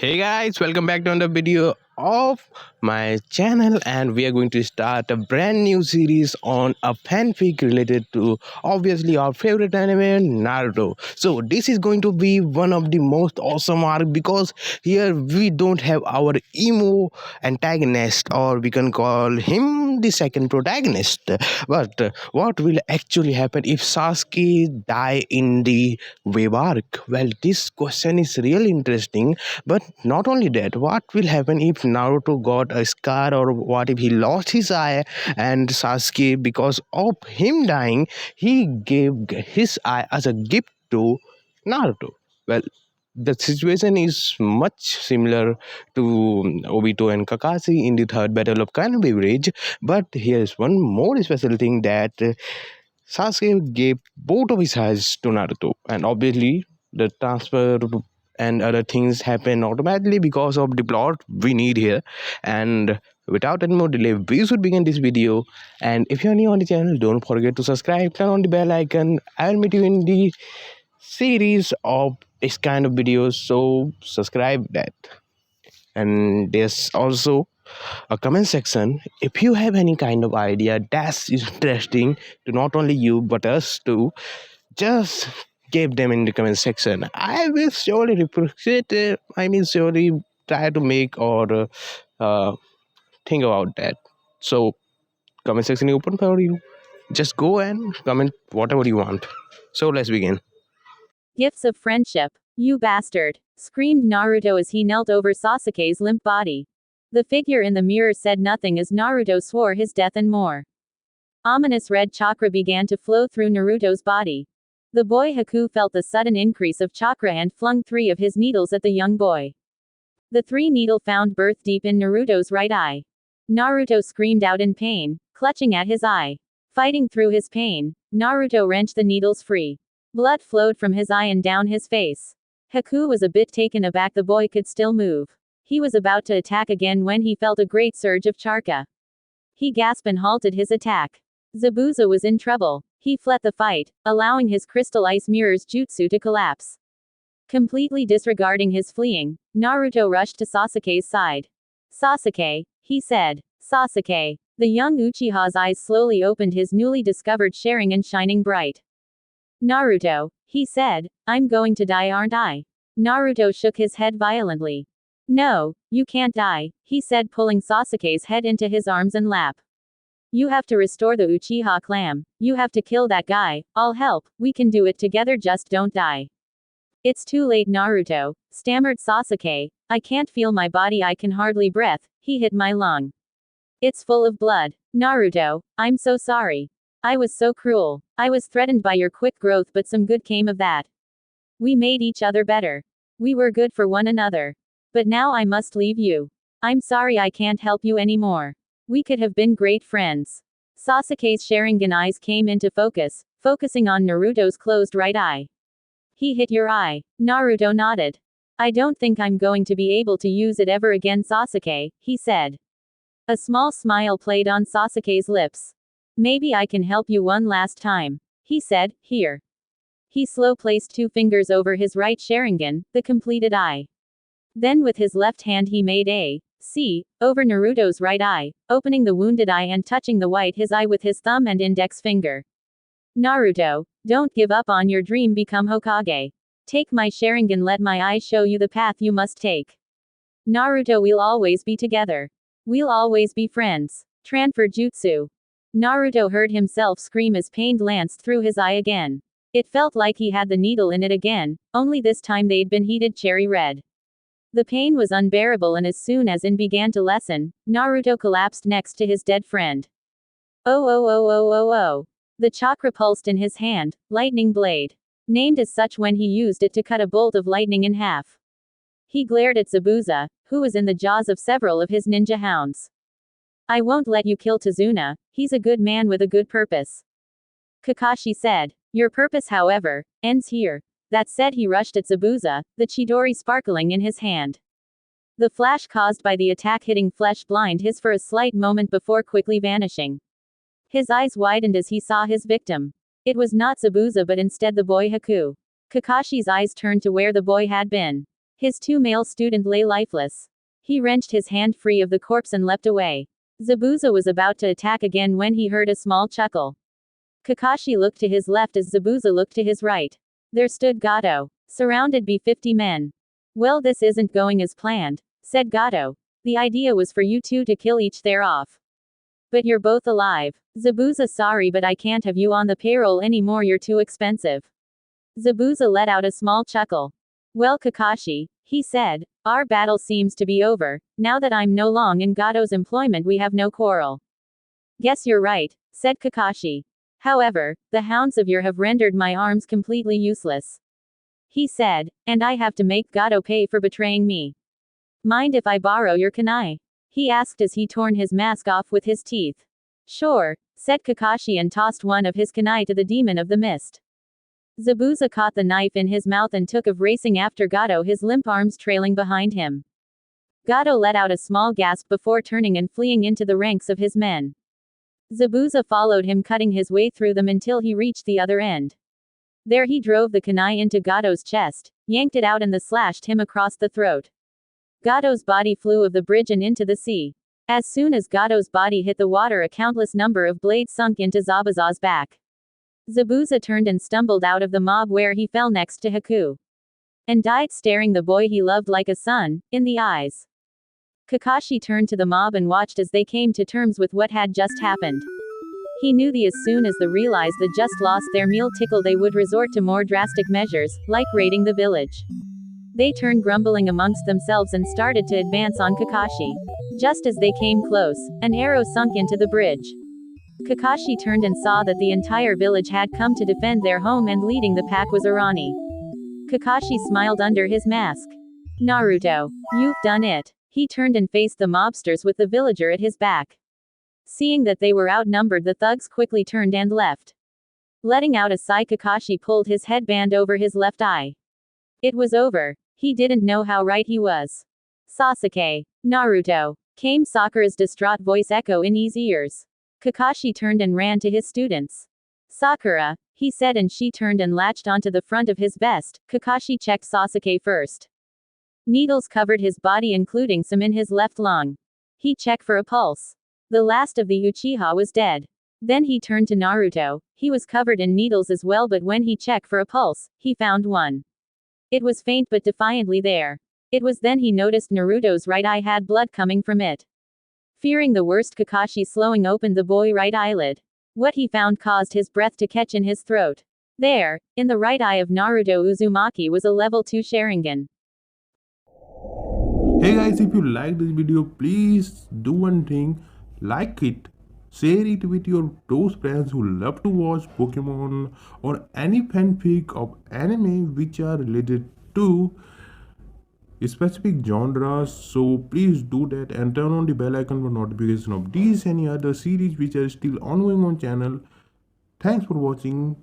Hey guys, welcome back to another video of my channel, and we are going to start a brand new series on a fanfic related to obviously our favorite anime Naruto. So this is going to be one of the most awesome arc because here we don't have our emo antagonist, or we can call him the second protagonist. But what will actually happen if Sasuke die in the wave arc? Well, this question is really interesting, but not only that, what will happen if Naruto got a scar, or what if he lost his eye and Sasuke, because of him dying, he gave his eye as a gift to Naruto? Well, the situation is much similar to Obito and Kakashi in the third battle of Kanobi Bridge, but here's one more special thing that Sasuke gave both of his eyes to Naruto, and obviously the transfer and other things happen automatically because of the plot we need here. And without any more delay, we should begin this video. And if you're new on the channel, don't forget to subscribe, turn on the bell icon. I'll meet you in the series of this kind of videos, so subscribe that. And there's also a comment section if you have any kind of idea that's interesting to not only you but us too. Just give them in the comment section. I will surely appreciate it. I mean, surely try to make or uh, think about that. So comment section is open for you. Just go and comment whatever you want. So let's begin. Gifts of friendship. You bastard! Screamed Naruto as he knelt over Sasuke's limp body. The figure in the mirror said nothing as Naruto swore his death and more. Ominous red chakra began to flow through Naruto's body. The boy Haku felt the sudden increase of chakra and flung 3 of his needles at the young boy. The 3 needle found birth deep in Naruto's right eye. Naruto screamed out in pain, clutching at his eye. Fighting through his pain, Naruto wrenched the needles free. Blood flowed from his eye and down his face. Haku was a bit taken aback. The boy could still move. He was about to attack again when he felt a great surge of chakra. He gasped and halted his attack. Zabuza was in trouble. He fled the fight, allowing his crystal ice mirror's jutsu to collapse. Completely disregarding his fleeing, Naruto rushed to Sasuke's side. Sasuke, he said. Sasuke. The young Uchiha's eyes slowly opened, his newly discovered Sharingan shining bright. Naruto, he said, I'm going to die, aren't I? Naruto shook his head violently. No, you can't die, he said, pulling Sasuke's head into his arms and lap. You have to restore the Uchiha clan. You have to kill that guy. I'll help. We can do it together, just don't die. It's too late, Naruto, stammered Sasuke. I can't feel my body, I can hardly breathe. He hit my lung. It's full of blood. Naruto, I'm so sorry. I was so cruel. I was threatened by your quick growth, but some good came of that. We made each other better. We were good for one another. But now I must leave you. I'm sorry I can't help you anymore. We could have been great friends. Sasuke's Sharingan eyes came into focus, focusing on Naruto's closed right eye. He hit your eye. Naruto nodded. I don't think I'm going to be able to use it ever again, Sasuke, he said. A small smile played on Sasuke's lips. Maybe I can help you one last time, he said. Here. He slow placed 2 fingers over his right Sharingan, the completed eye. Then with his left hand he made a C over Naruto's right eye, opening the wounded eye and touching the white his eye with his thumb and index finger. Naruto, don't give up on your dream, become Hokage. Take my Sharingan, let my eyes show you the path you must take. Naruto, we'll always be together. We'll always be friends. Transfer jutsu. Naruto heard himself scream as pain lanced through his eye again. It felt like he had the needle in it again, only this time they'd been heated cherry red. The pain was unbearable, and as soon as it began to lessen, Naruto collapsed next to his dead friend. Oh oh oh oh oh oh. The chakra pulsed in his hand, lightning blade. Named as such when he used it to cut a bolt of lightning in half. He glared at Zabuza, who was in the jaws of several of his ninja hounds. I won't let you kill Tazuna, he's a good man with a good purpose. Kakashi said. Your purpose, however, ends here. That said, he rushed at Zabuza, the Chidori sparkling in his hand. The flash caused by the attack hitting flesh blind his for a slight moment before quickly vanishing. His eyes widened as he saw his victim. It was not Zabuza but instead the boy Haku. Kakashi's eyes turned to where the boy had been. His two male students lay lifeless. He wrenched his hand free of the corpse and leapt away. Zabuza was about to attack again when he heard a small chuckle. Kakashi looked to his left as Zabuza looked to his right. There stood Gato, surrounded by 50 men. Well, this isn't going as planned, said Gato. The idea was for you two to kill each there off. But you're both alive. Zabuza, sorry, but I can't have you on the payroll anymore, you're too expensive. Zabuza let out a small chuckle. Well, Kakashi, he said, our battle seems to be over. Now that I'm no longer in Gato's employment, we have no quarrel. Guess you're right, said Kakashi. However, the hounds of your have rendered my arms completely useless. He said, and I have to make Gato pay for betraying me. Mind if I borrow your kunai? He asked as he torn his mask off with his teeth. Sure, said Kakashi and tossed one of his kunai to the demon of the mist. Zabuza caught the knife in his mouth and took of racing after Gato, his limp arms trailing behind him. Gato let out a small gasp before turning and fleeing into the ranks of his men. Zabuza followed him, cutting his way through them until he reached the other end. There he drove the kunai into Gato's chest, yanked it out and slashed him across the throat. Gato's body flew of the bridge and into the sea. As soon as Gato's body hit the water, a countless number of blades sunk into Zabuza's back. Zabuza turned and stumbled out of the mob, where he fell next to Haku. And died, staring the boy he loved like a son, in the eyes. Kakashi turned to the mob and watched as they came to terms with what had just happened. He knew that as soon as they realized they just lost their meal tickle, they would resort to more drastic measures, like raiding the village. They turned grumbling amongst themselves and started to advance on Kakashi. Just as they came close, an arrow sunk into the bridge. Kakashi turned and saw that the entire village had come to defend their home, and leading the pack was Arani. Kakashi smiled under his mask. Naruto, you've done it. He turned and faced the mobsters with the villager at his back. Seeing that they were outnumbered, the thugs quickly turned and left. Letting out a sigh, Kakashi pulled his headband over his left eye. It was over. He didn't know how right he was. Sasuke. Naruto. Came Sakura's distraught voice echo in his ears. Kakashi turned and ran to his students. Sakura, he said, and she turned and latched onto the front of his vest. Kakashi checked Sasuke first. Needles covered his body, including some in his left lung. He checked for a pulse. The last of the Uchiha was dead. Then he turned to Naruto. He was covered in needles as well, but when he checked for a pulse, he found one. It was faint but defiantly there. It was then he noticed Naruto's right eye had blood coming from it. Fearing the worst, Kakashi slowing opened the boy's right eyelid. What he found caused his breath to catch in his throat. There, in the right eye of Naruto Uzumaki, was a level 2 Sharingan. Hey guys, if you like this video, please do one thing, like it, share it with your those friends who love to watch Pokemon or any fanfic of anime which are related to specific genres. So please do that and turn on the bell icon for notification of these any other series which are still ongoing on channel. Thanks for watching.